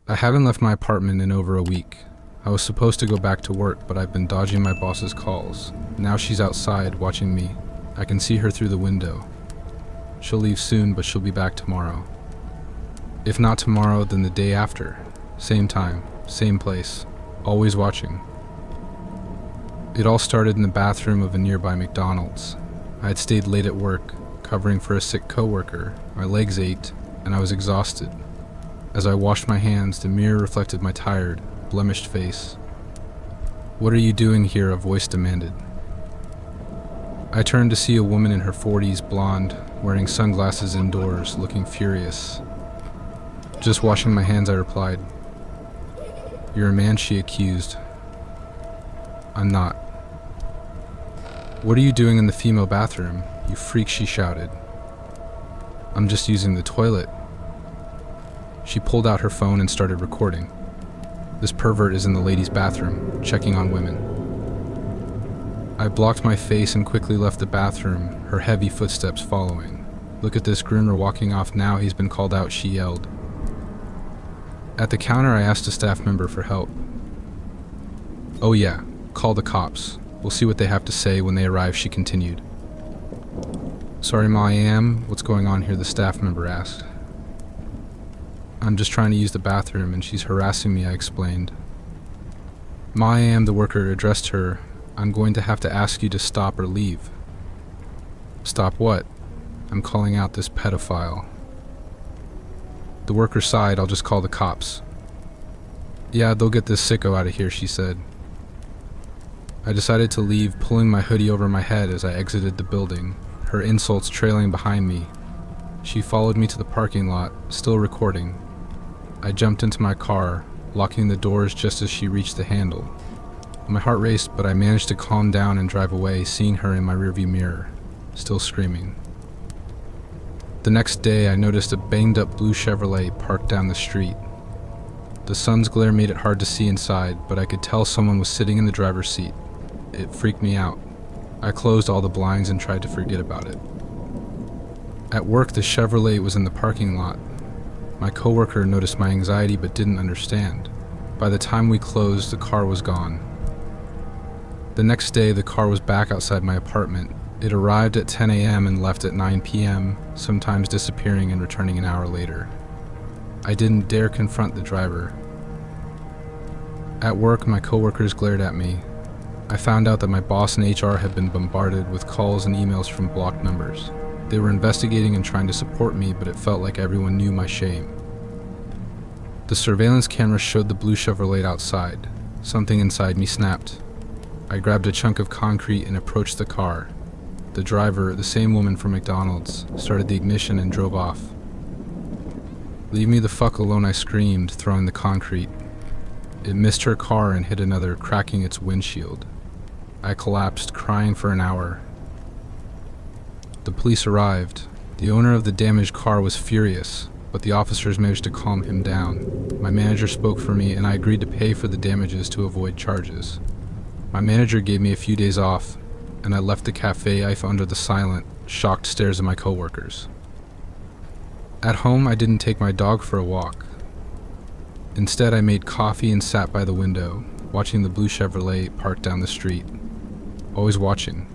I haven't left my apartment in over a week. I was supposed to go back to work, but I've been dodging my boss's calls. Now she's outside watching me. I can see her through the window. She'll leave soon, but she'll be back tomorrow. If not tomorrow, then the day after. Same time, same place, always watching. It all started in the bathroom of a nearby McDonald's. I had stayed late at work, covering for a sick coworker. My legs ached, and I was exhausted. As I washed my hands, the mirror reflected my tired, blemished face. "What are you doing here?" a voice demanded. I turned to see a woman in her 40s, blonde, wearing sunglasses indoors, looking furious. "Just washing my hands," I replied. "You're a man," she accused. "I'm not." "What are you doing in the female bathroom, you freak?" she shouted. "I'm just using the toilet." She pulled out her phone and started recording. This pervert is in the ladies' bathroom, checking on women. I blocked my face and quickly left the bathroom, her heavy footsteps following. "Look at this groomer walking off now, he's been called out," she yelled. At the counter, I asked a staff member for help. "Oh yeah, call the cops. We'll see what they have to say when they arrive," she continued. "Sorry, Ma, I am. What's going on here?" the staff member asked. "I'm just trying to use the bathroom and she's harassing me," I explained. "Ma, I am," the worker addressed her. "I'm going to have to ask you to stop or leave." "Stop what?" "I'm calling out this pedophile." The worker sighed. "I'll just call the cops." "Yeah, they'll get this sicko out of here," she said. I decided to leave, pulling my hoodie over my head as I exited the building, her insults trailing behind me. She followed me to the parking lot, still recording. I jumped into my car, locking the doors just as she reached the handle. My heart raced, but I managed to calm down and drive away, seeing her in my rearview mirror, still screaming. The next day, I noticed a banged-up blue Chevrolet parked down the street. The sun's glare made it hard to see inside, but I could tell someone was sitting in the driver's seat. It freaked me out. I closed all the blinds and tried to forget about it. At work, the Chevrolet was in the parking lot. My coworker noticed my anxiety but didn't understand. By the time we closed, the car was gone. The next day, the car was back outside my apartment. It arrived at 10 a.m. and left at 9 p.m., sometimes disappearing and returning an hour later. I didn't dare confront the driver. At work, my coworkers glared at me. I found out that my boss and HR had been bombarded with calls and emails from blocked numbers. They were investigating and trying to support me, but it felt like everyone knew my shame. The surveillance camera showed the blue Chevrolet outside. Something inside me snapped. I grabbed a chunk of concrete and approached the car. The driver, the same woman from McDonald's, started the ignition and drove off. "Leave me the fuck alone," I screamed, throwing the concrete. It missed her car and hit another, cracking its windshield. I collapsed, crying for an hour. The police arrived. The owner of the damaged car was furious, but the officers managed to calm him down. My manager spoke for me, and I agreed to pay for the damages to avoid charges. My manager gave me a few days off, and I left the cafe under the silent, shocked stares of my coworkers. At home, I didn't take my dog for a walk. Instead, I made coffee and sat by the window, watching the blue Chevrolet parked down the street. Always watching.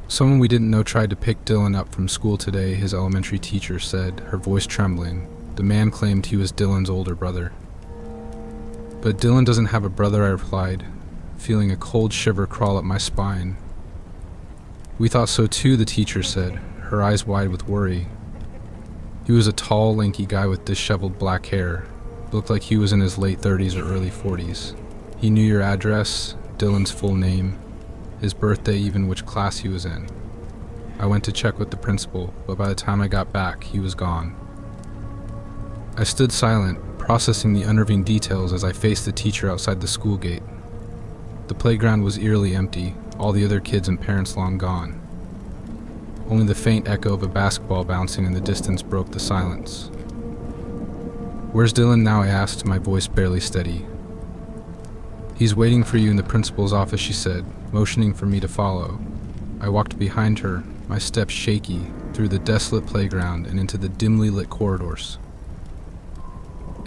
"Someone we didn't know tried to pick Dylan up from school today," his elementary teacher said, her voice trembling. The man claimed he was Dylan's older brother. "But Dylan doesn't have a brother," I replied, feeling a cold shiver crawl up my spine. "We thought so too," the teacher said, her eyes wide with worry. He was a tall, lanky guy with disheveled black hair. Looked like he was in his late 30s or early 40s. He knew your address, Dylan's full name, his birthday, even which class he was in. I went to check with the principal, but by the time I got back, he was gone. I stood silent, processing the unnerving details as I faced the teacher outside the school gate. The playground was eerily empty, all the other kids and parents long gone. Only the faint echo of a basketball bouncing in the distance broke the silence. "Where's Dylan now?" I asked, my voice barely steady. "He's waiting for you in the principal's office," she said, motioning for me to follow. I walked behind her, my steps shaky, through the desolate playground and into the dimly lit corridors.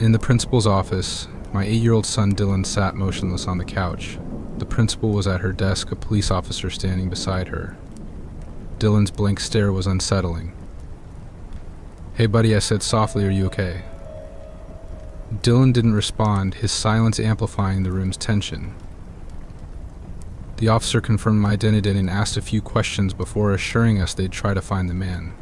In the principal's office, my 8-year-old son Dylan sat motionless on the couch. The principal was at her desk, a police officer standing beside her. Dylan's blank stare was unsettling. "Hey buddy," I said softly, "are you okay?" Dylan didn't respond, his silence amplifying the room's tension. The officer confirmed my identity and asked a few questions before assuring us they'd try to find the man.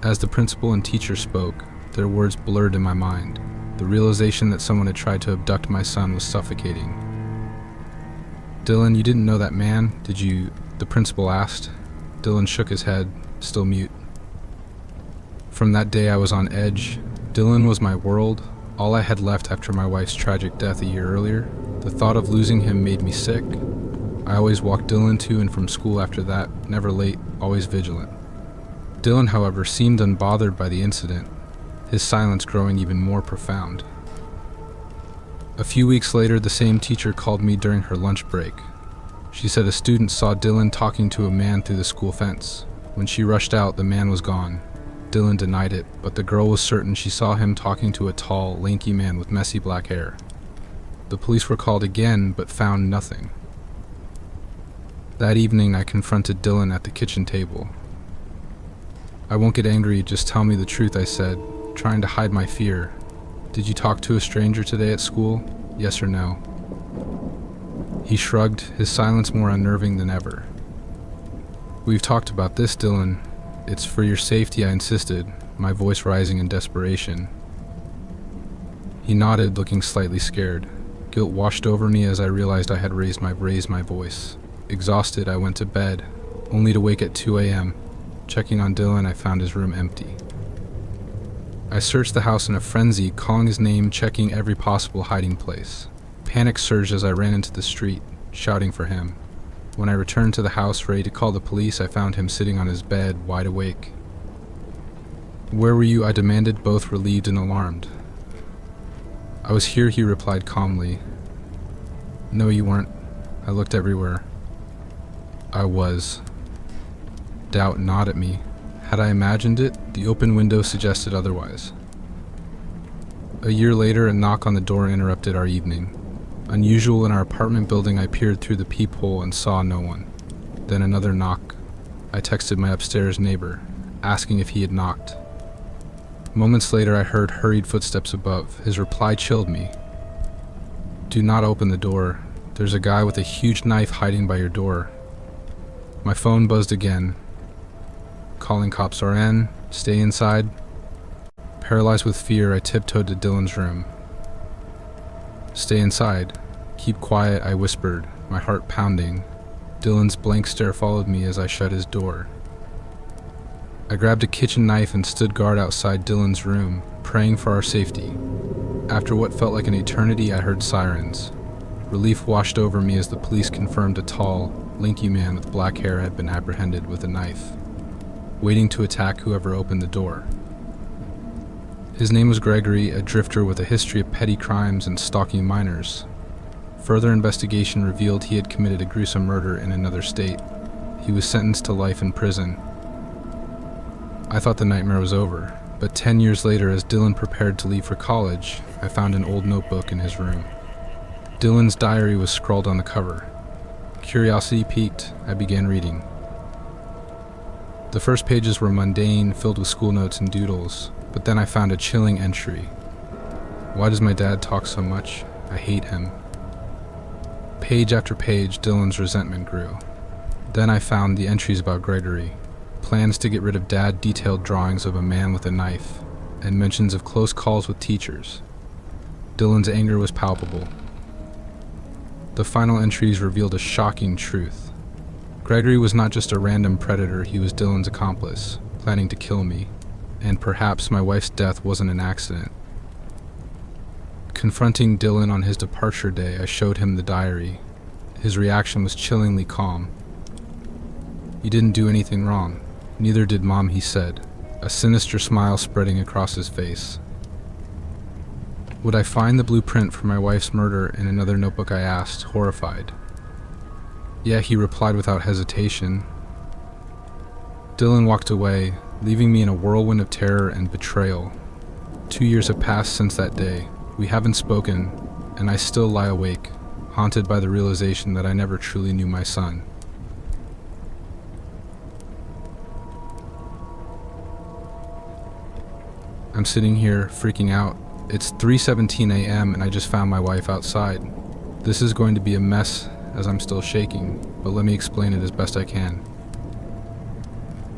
As the principal and teacher spoke, their words blurred in my mind. The realization that someone had tried to abduct my son was suffocating. "Dylan, you didn't know that man, did you?" the principal asked. Dylan shook his head, still mute. From that day I was on edge. Dylan was my world, all I had left after my wife's tragic death a year earlier. The thought of losing him made me sick. I always walked Dylan to and from school after that, never late, always vigilant. Dylan, however, seemed unbothered by the incident, his silence growing even more profound. A few weeks later, the same teacher called me during her lunch break. She said a student saw Dylan talking to a man through the school fence. When she rushed out, the man was gone. Dylan denied it, but the girl was certain she saw him talking to a tall, lanky man with messy black hair. The police were called again, but found nothing. That evening, I confronted Dylan at the kitchen table. "I won't get angry, just tell me the truth," I said, trying to hide my fear. "Did you talk to a stranger today at school? Yes or no?" He shrugged, his silence more unnerving than ever. "We've talked about this, Dylan. It's for your safety," I insisted, my voice rising in desperation. He nodded, looking slightly scared. Guilt washed over me as I realized I had raised my voice. Exhausted, I went to bed, only to wake at 2 a.m. Checking on Dylan, I found his room empty. I searched the house in a frenzy, calling his name, checking every possible hiding place. Panic surged as I ran into the street, shouting for him. When I returned to the house ready to call the police, I found him sitting on his bed, wide awake. "Where were you?" I demanded, both relieved and alarmed. "I was here," he replied calmly. "No, you weren't. I looked everywhere." "I was." Doubt gnawed at me. Had I imagined it? The open window suggested otherwise. A year later, a knock on the door interrupted our evening. Unusual in our apartment building, I peered through the peephole and saw no one. Then another knock. I texted my upstairs neighbor, asking if he had knocked. Moments later, I heard hurried footsteps above. His reply chilled me. "Do not open the door. There's a guy with a huge knife hiding by your door." My phone buzzed again. "Calling cops RN, stay inside." Paralyzed with fear, I tiptoed to Dylan's room. "Stay inside. Keep quiet," I whispered, my heart pounding. Dylan's blank stare followed me as I shut his door. I grabbed a kitchen knife and stood guard outside Dylan's room, praying for our safety. After what felt like an eternity, I heard sirens. Relief washed over me as the police confirmed a tall, lanky man with black hair had been apprehended with a knife, waiting to attack whoever opened the door. His name was Gregory, a drifter with a history of petty crimes and stalking minors. Further investigation revealed he had committed a gruesome murder in another state. He was sentenced to life in prison. I thought the nightmare was over, but 10 years later, as Dylan prepared to leave for college, I found an old notebook in his room. Dylan's diary was scrawled on the cover. Curiosity piqued, I began reading. The first pages were mundane, filled with school notes and doodles, but then I found a chilling entry. "Why does my dad talk so much? I hate him." Page after page, Dylan's resentment grew. Then I found the entries about Gregory. Plans to get rid of Dad detailed drawings of a man with a knife, and mentions of close calls with teachers. Dylan's anger was palpable. The final entries revealed a shocking truth. Gregory was not just a random predator, he was Dylan's accomplice, planning to kill me, and perhaps my wife's death wasn't an accident. Confronting Dylan on his departure day, I showed him the diary. His reaction was chillingly calm. "You didn't do anything wrong. Neither did Mom," he said, a sinister smile spreading across his face. "Would I find the blueprint for my wife's murder in another notebook?" I asked, horrified. "Yeah," he replied without hesitation. Dylan walked away, leaving me in a whirlwind of terror and betrayal. 2 years have passed since that day. We haven't spoken, and I still lie awake, haunted by the realization that I never truly knew my son. I'm sitting here, freaking out. It's 3:17 a.m. and I just found my wife outside. This is going to be a mess as I'm still shaking, but let me explain it as best I can.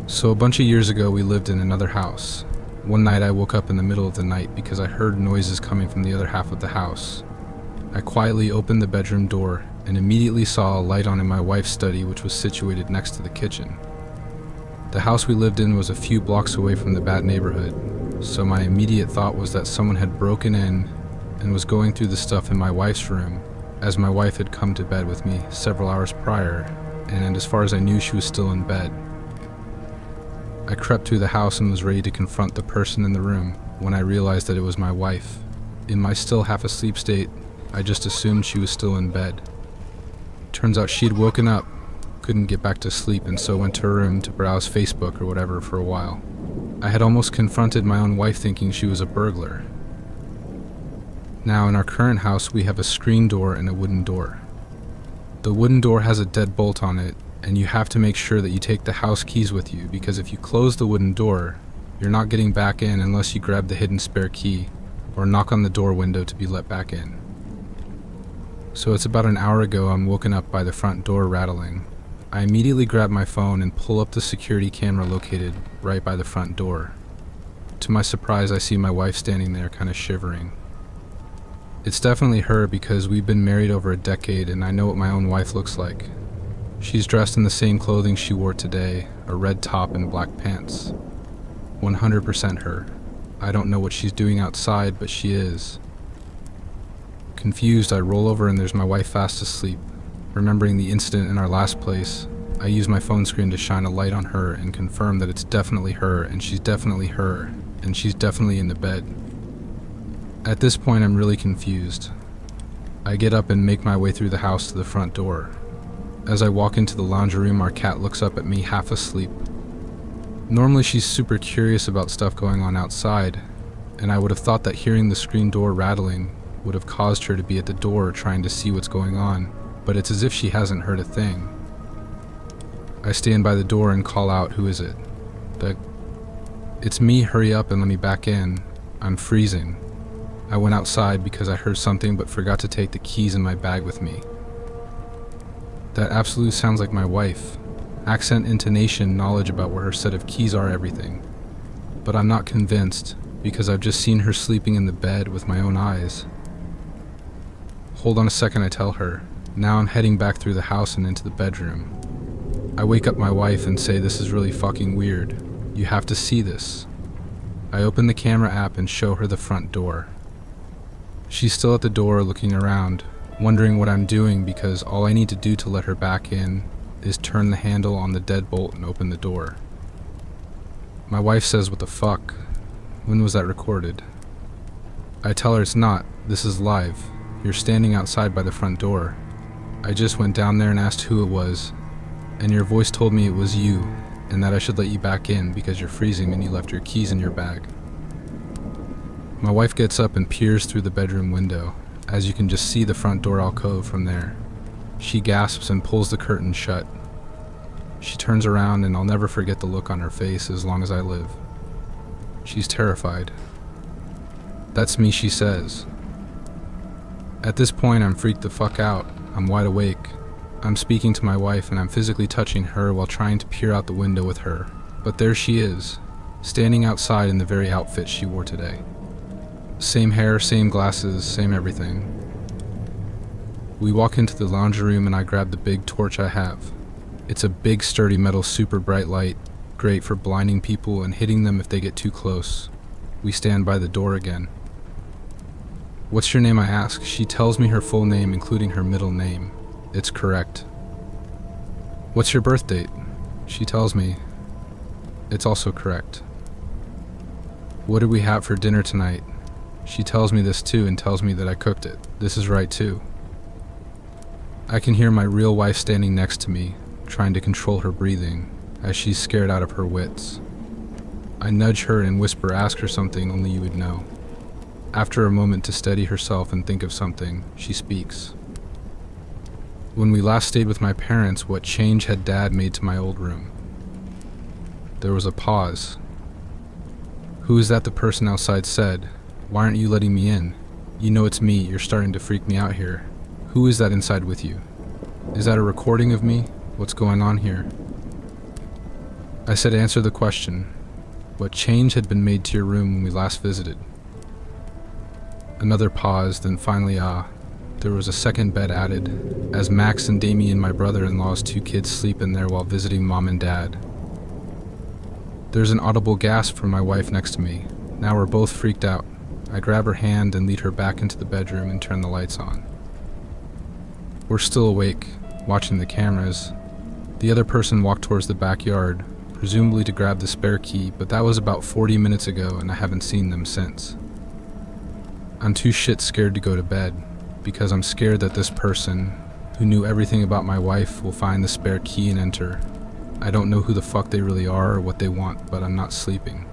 So a bunch of years ago we lived in another house. One night I woke up in the middle of the night because I heard noises coming from the other half of the house. I quietly opened the bedroom door and immediately saw a light on in my wife's study, which was situated next to the kitchen. The house we lived in was a few blocks away from the bad neighborhood, so my immediate thought was that someone had broken in and was going through the stuff in my wife's room, as my wife had come to bed with me several hours prior, and as far as I knew, she was still in bed. I crept through the house and was ready to confront the person in the room when I realized that it was my wife. In my still half-asleep state, I just assumed she was still in bed. Turns out she'd woken up, couldn't get back to sleep, and so went to her room to browse Facebook or whatever for a while. I had almost confronted my own wife thinking she was a burglar. Now in our current house we have a screen door and a wooden door. The wooden door has a deadbolt on it, and you have to make sure that you take the house keys with you, because if you close the wooden door, you're not getting back in unless you grab the hidden spare key or knock on the door window to be let back in. So it's about an hour ago I'm woken up by the front door rattling. I immediately grab my phone and pull up the security camera located right by the front door. To my surprise, I see my wife standing there kind of shivering. It's definitely her because we've been married over a decade and I know what my own wife looks like. She's dressed in the same clothing she wore today, a red top and black pants. 100% her. I don't know what she's doing outside, but she is. Confused, I roll over and there's my wife fast asleep. Remembering the incident in our last place, I use my phone screen to shine a light on her and confirm that it's definitely her, and she's definitely her, and she's definitely in the bed. At this point, I'm really confused. I get up and make my way through the house to the front door. As I walk into the laundry room, our cat looks up at me half asleep. Normally she's super curious about stuff going on outside, and I would have thought that hearing the screen door rattling would have caused her to be at the door trying to see what's going on, but it's as if she hasn't heard a thing. I stand by the door and call out, "Who is it?" "It's me, hurry up and let me back in. I'm freezing. I went outside because I heard something but forgot to take the keys in my bag with me." That absolutely sounds like my wife. Accent, intonation, knowledge about where her set of keys are, everything. But I'm not convinced because I've just seen her sleeping in the bed with my own eyes. "Hold on a second," I tell her. Now I'm heading back through the house and into the bedroom. I wake up my wife and say, "This is really fucking weird. You have to see this." I open the camera app and show her the front door. She's still at the door looking around, wondering what I'm doing because all I need to do to let her back in is turn the handle on the deadbolt and open the door. My wife says, "What the fuck? When was that recorded?" I tell her it's not. This is live. You're standing outside by the front door. I just went down there and asked who it was, and your voice told me it was you, and that I should let you back in because you're freezing and you left your keys in your bag. My wife gets up and peers through the bedroom window, as you can just see the front door alcove from there. She gasps and pulls the curtain shut. She turns around and I'll never forget the look on her face as long as I live. She's terrified. "That's me," she says. At this point, I'm freaked the fuck out. I'm wide awake. I'm speaking to my wife and I'm physically touching her while trying to peer out the window with her. But there she is, standing outside in the very outfit she wore today. Same hair, same glasses, same everything. We walk into the laundry room and I grab the big torch I have. It's a big sturdy metal super bright light, great for blinding people and hitting them if they get too close. We stand by the door again. "What's your name?" I ask. She tells me her full name, including her middle name. It's correct. "What's your birth date?" She tells me. It's also correct. "What did we have for dinner tonight?" She tells me this too and tells me that I cooked it. This is right too. I can hear my real wife standing next to me, trying to control her breathing, as she's scared out of her wits. I nudge her and whisper, ask her something only you would know. After a moment to steady herself and think of something, she speaks. When we last stayed with my parents, what change had Dad made to my old room? There was a pause. Who is that? The person outside said. Why aren't you letting me in? You know it's me, you're starting to freak me out here. Who is that inside with you? Is that a recording of me? What's going on here? I said, answer the question. What change had been made to your room when we last visited? Another pause, then finally, there was a second bed added, as Max and Damien, my brother-in-law's 2 kids, sleep in there while visiting Mom and Dad. There's an audible gasp from my wife next to me. Now we're both freaked out. I grab her hand and lead her back into the bedroom and turn the lights on. We're still awake, watching the cameras. The other person walked towards the backyard, presumably to grab the spare key, but that was about 40 minutes ago and I haven't seen them since. I'm too shit scared to go to bed, because I'm scared that this person, who knew everything about my wife, will find the spare key and enter. I don't know who the fuck they really are or what they want, but I'm not sleeping.